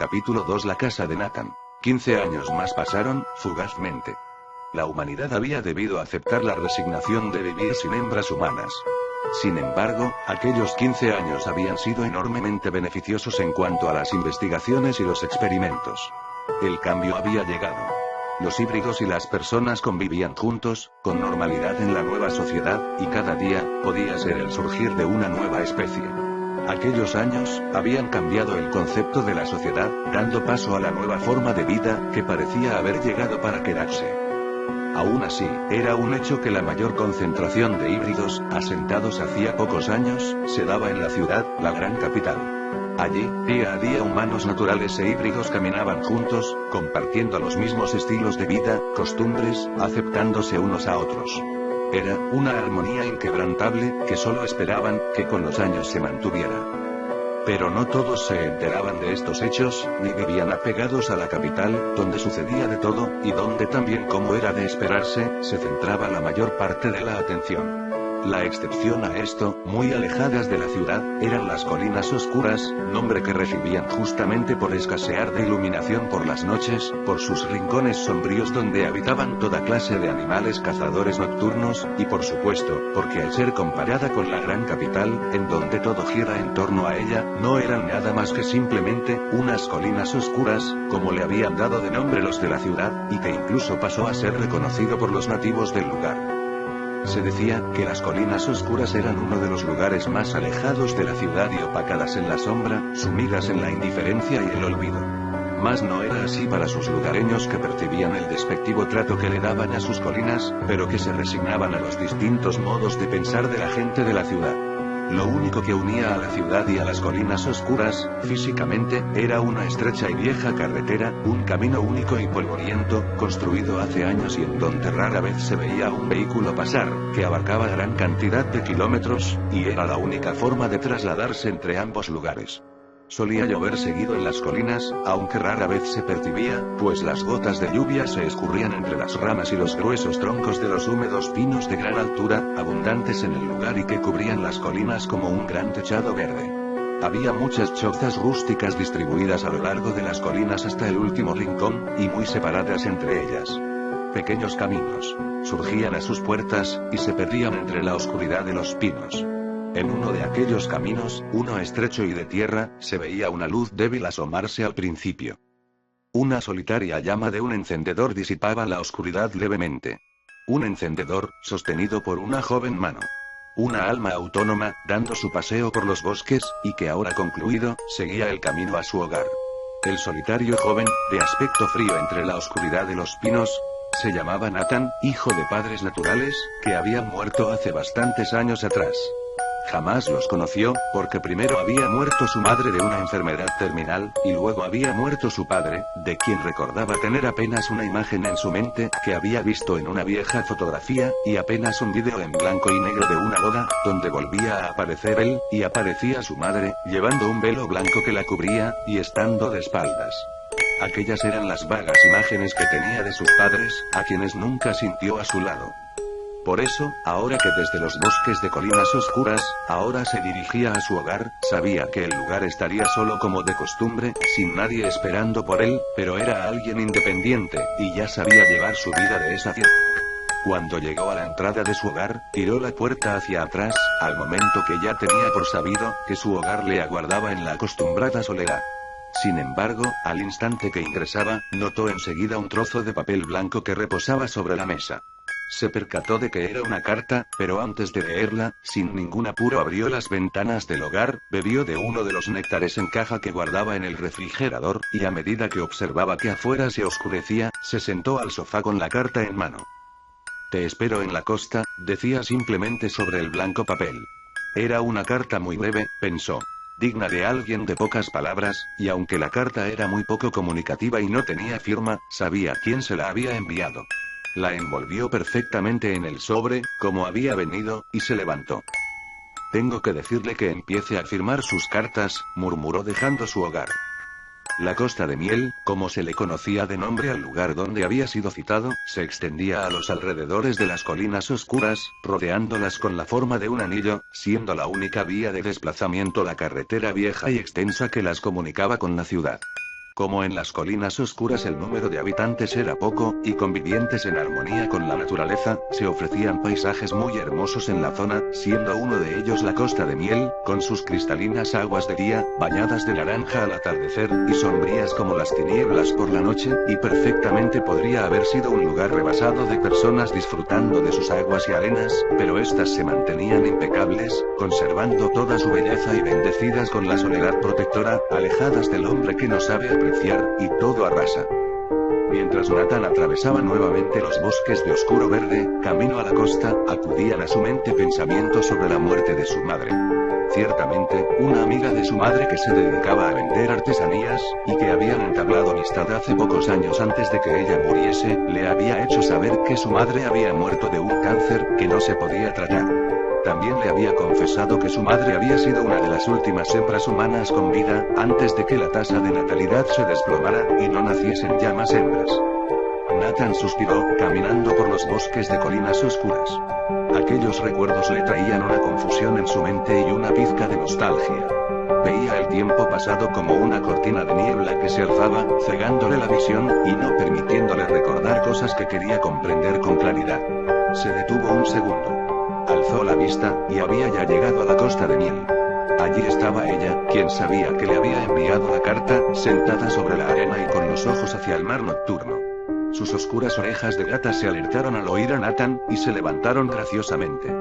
Capítulo 2. La casa de Nathan. 15 años más pasaron, fugazmente. La humanidad había debido aceptar la resignación de vivir sin hembras humanas. Sin embargo, aquellos 15 años habían sido enormemente beneficiosos en cuanto a las investigaciones y los experimentos. El cambio había llegado. Los híbridos y las personas convivían juntos, con normalidad en la nueva sociedad, y cada día, podía ser el surgir de una nueva especie. Aquellos años, habían cambiado el concepto de la sociedad, dando paso a la nueva forma de vida, que parecía haber llegado para quedarse. Aún así, era un hecho que la mayor concentración de híbridos, asentados hacía pocos años, se daba en la ciudad, la gran capital. Allí, día a día humanos naturales e híbridos caminaban juntos, compartiendo los mismos estilos de vida, costumbres, aceptándose unos a otros. Era una armonía inquebrantable, que solo esperaban que con los años se mantuviera. Pero no todos se enteraban de estos hechos, ni vivían apegados a la capital, donde sucedía de todo, y donde también, como era de esperarse, se centraba la mayor parte de la atención. La excepción a esto, muy alejadas de la ciudad, eran las colinas oscuras, nombre que recibían justamente por escasear de iluminación por las noches, por sus rincones sombríos donde habitaban toda clase de animales cazadores nocturnos, y por supuesto, porque al ser comparada con la gran capital, en donde todo gira en torno a ella, no eran nada más que simplemente, unas colinas oscuras, como le habían dado de nombre los de la ciudad, y que incluso pasó a ser reconocido por los nativos del lugar. Se decía que las colinas oscuras eran uno de los lugares más alejados de la ciudad y opacadas en la sombra, sumidas en la indiferencia y el olvido. Mas no era así para sus lugareños, que percibían el despectivo trato que le daban a sus colinas, pero que se resignaban a los distintos modos de pensar de la gente de la ciudad. Lo único que unía a la ciudad y a las colinas oscuras, físicamente, era una estrecha y vieja carretera, un camino único y polvoriento, construido hace años y en donde rara vez se veía un vehículo pasar, que abarcaba gran cantidad de kilómetros, y era la única forma de trasladarse entre ambos lugares. Solía llover seguido en las colinas, aunque rara vez se percibía, pues las gotas de lluvia se escurrían entre las ramas y los gruesos troncos de los húmedos pinos de gran altura, abundantes en el lugar y que cubrían las colinas como un gran techado verde. Había muchas chozas rústicas distribuidas a lo largo de las colinas hasta el último rincón, y muy separadas entre ellas. Pequeños caminos surgían a sus puertas, y se perdían entre la oscuridad de los pinos. En uno de aquellos caminos, uno estrecho y de tierra, se veía una luz débil asomarse al principio. Una solitaria llama de un encendedor disipaba la oscuridad levemente. Un encendedor, sostenido por una joven mano. Una alma autónoma, dando su paseo por los bosques, y que ahora concluido, seguía el camino a su hogar. El solitario joven, de aspecto frío entre la oscuridad de los pinos, se llamaba Nathan, hijo de padres naturales, que habían muerto hace bastantes años atrás. Jamás los conoció, porque primero había muerto su madre de una enfermedad terminal, y luego había muerto su padre, de quien recordaba tener apenas una imagen en su mente, que había visto en una vieja fotografía, y apenas un vídeo en blanco y negro de una boda, donde volvía a aparecer él, y aparecía su madre, llevando un velo blanco que la cubría, y estando de espaldas. Aquellas eran las vagas imágenes que tenía de sus padres, a quienes nunca sintió a su lado. Por eso, ahora que desde los bosques de colinas oscuras, ahora se dirigía a su hogar, sabía que el lugar estaría solo como de costumbre, sin nadie esperando por él, pero era alguien independiente, y ya sabía llevar su vida de esa ciudad. Cuando llegó a la entrada de su hogar, tiró la puerta hacia atrás, al momento que ya tenía por sabido, que su hogar le aguardaba en la acostumbrada soledad. Sin embargo, al instante que ingresaba, notó enseguida un trozo de papel blanco que reposaba sobre la mesa. Se percató de que era una carta, pero antes de leerla, sin ningún apuro abrió las ventanas del hogar, bebió de uno de los néctares en caja que guardaba en el refrigerador, y a medida que observaba que afuera se oscurecía, se sentó al sofá con la carta en mano. «Te espero en la costa», decía simplemente sobre el blanco papel. Era una carta muy breve, pensó. Digna de alguien de pocas palabras, y aunque la carta era muy poco comunicativa y no tenía firma, sabía quién se la había enviado. La envolvió perfectamente en el sobre, como había venido, y se levantó. «Tengo que decirle que empiece a firmar sus cartas», murmuró dejando su hogar. La Costa de Miel, como se le conocía de nombre al lugar donde había sido citado, se extendía a los alrededores de las colinas oscuras, rodeándolas con la forma de un anillo, siendo la única vía de desplazamiento la carretera vieja y extensa que las comunicaba con la ciudad. Como en las colinas oscuras el número de habitantes era poco, y convivientes en armonía con la naturaleza, se ofrecían paisajes muy hermosos en la zona, siendo uno de ellos la Costa de Miel, con sus cristalinas aguas de día, bañadas de naranja al atardecer, y sombrías como las tinieblas por la noche, y perfectamente podría haber sido un lugar rebasado de personas disfrutando de sus aguas y arenas, pero estas se mantenían impecables, conservando toda su belleza y bendecidas con la soledad protectora, alejadas del hombre que no sabe apreciar, y todo arrasa. Mientras Nathan atravesaba nuevamente los bosques de oscuro verde, camino a la costa, acudían a su mente pensamientos sobre la muerte de su madre. Ciertamente, una amiga de su madre que se dedicaba a vender artesanías, y que habían entablado amistad hace pocos años antes de que ella muriese, le había hecho saber que su madre había muerto de un cáncer, que no se podía tratar. También le había confesado que su madre había sido una de las últimas hembras humanas con vida, antes de que la tasa de natalidad se desplomara, y no naciesen ya más hembras. Nathan suspiró, caminando por los bosques de colinas oscuras. Aquellos recuerdos le traían una confusión en su mente y una pizca de nostalgia. Veía el tiempo pasado como una cortina de niebla que se alzaba, cegándole la visión, y no permitiéndole recordar cosas que quería comprender con claridad. Se detuvo un segundo. Alzó la vista, y había ya llegado a la Costa de Miel. Allí estaba ella, quien sabía que le había enviado la carta, sentada sobre la arena y con los ojos hacia el mar nocturno. Sus oscuras orejas de gata se alertaron al oír a Nathan, y se levantaron graciosamente.